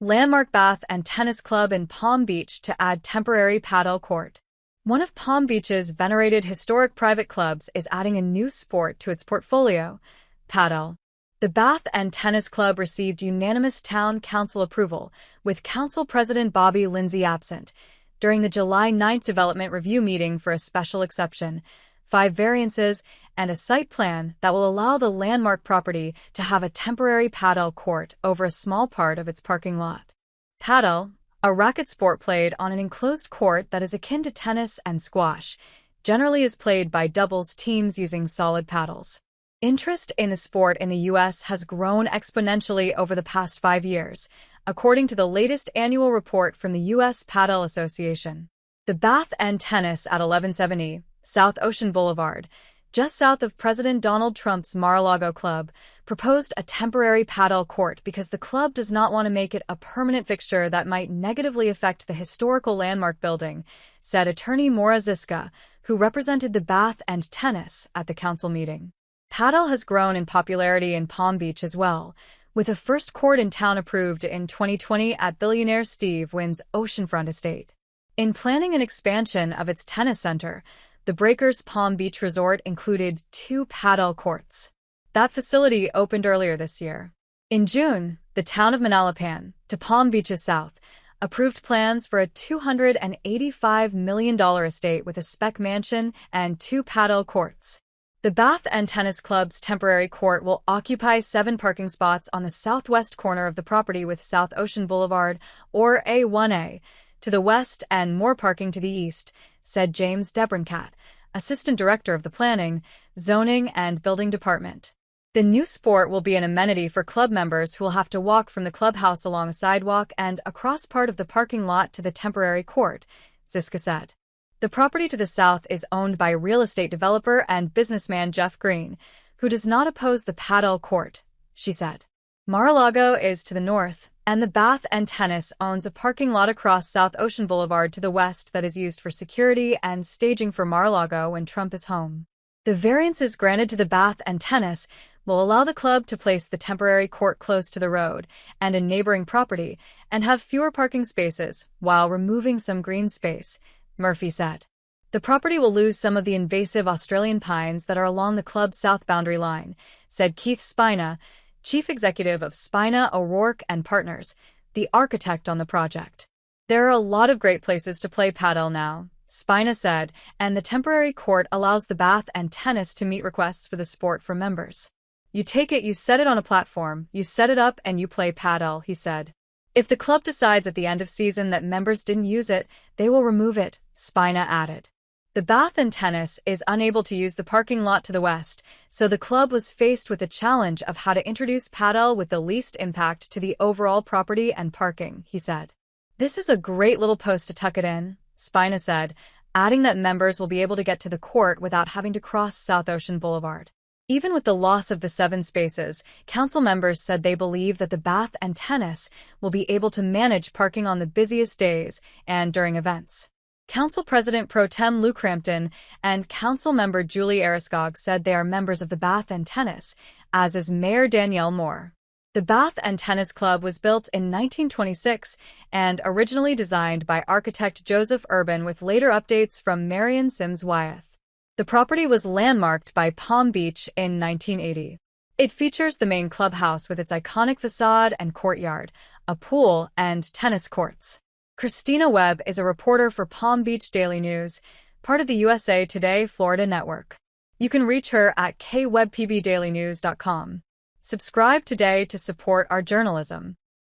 Landmark Bath and Tennis Club in Palm Beach to add temporary padel court. One of Palm Beach's venerated historic private clubs is adding a new sport to its portfolio, padel. The Bath and Tennis Club received unanimous town council approval, with council president Bobby Lindsay absent, during the July 9th development review meeting for a special exception, 5 variances, and a site plan that will allow the landmark property to have a temporary padel court over a small part of its parking lot. Padel, a racket sport played on an enclosed court that is akin to tennis and squash, generally is played by doubles teams using solid paddles. Interest in the sport in the U.S. has grown exponentially over the past 5 years, according to the latest annual report from the U.S. Padel Association. The Bath and Tennis at 1170 South Ocean Boulevard, just south of President Donald Trump's Mar-a-Lago club, proposed a temporary padel court because the club does not want to make it a permanent fixture that might negatively affect the historical landmark building, said attorney Maura Ziska, who represented the Bath and Tennis at the council meeting. Padel has grown in popularity in Palm Beach as well, with a first court in town approved in 2020 at billionaire Steve Wynn's oceanfront estate. In planning an expansion of its tennis center, the Breakers Palm Beach Resort included 2 padel courts. That facility opened earlier this year. In June, the town of Manalapan, to Palm Beach's south, approved plans for a $285 million estate with a spec mansion and 2 padel courts. The Bath and Tennis Club's temporary court will occupy 7 parking spots on the southwest corner of the property with South Ocean Boulevard, or A1A, to the west and more parking to the east, said James Debroncat, assistant director of the Planning, Zoning, and Building Department. The new sport will be an amenity for club members who will have to walk from the clubhouse along a sidewalk and across part of the parking lot to the temporary court, Ziska said. The property to the south is owned by real estate developer and businessman Jeff Green, who does not oppose the padel court, she said. Mar-a-Lago is to the north, and the Bath and Tennis owns a parking lot across South Ocean Boulevard to the west that is used for security and staging for Mar-a-Lago when Trump is home. The variances granted to the Bath and Tennis will allow the club to place the temporary court close to the road and a neighboring property and have fewer parking spaces while removing some green space, Murphy said. The property will lose some of the invasive Australian pines that are along the club's south boundary line, said Keith Spina, chief executive of Spina, O'Rourke and Partners, the architect on the project. There are a lot of great places to play padel now, Spina said, and the temporary court allows the Bath and Tennis to meet requests for the sport from members. You take it, you set it on a platform, you set it up and you play padel, he said. If the club decides at the end of season that members didn't use it, they will remove it, Spina added. The Bath and Tennis is unable to use the parking lot to the west, so the club was faced with the challenge of how to introduce padel with the least impact to the overall property and parking, he said. This is a great little post to tuck it in, Spina said, adding that members will be able to get to the court without having to cross South Ocean Boulevard. Even with the loss of the 7 spaces, council members said they believe that the Bath and Tennis will be able to manage parking on the busiest days and during events. Council President Pro Tem Lou Crampton and Council Member Julie Ariskog said they are members of the Bath and Tennis, as is Mayor Danielle Moore. The Bath and Tennis Club was built in 1926 and originally designed by architect Joseph Urban with later updates from Marion Sims Wyeth. The property was landmarked by Palm Beach in 1980. It features the main clubhouse with its iconic facade and courtyard, a pool, and tennis courts. Christina Webb is a reporter for Palm Beach Daily News, part of the USA Today Florida network. You can reach her at kwebpbdailynews.com. Subscribe today to support our journalism.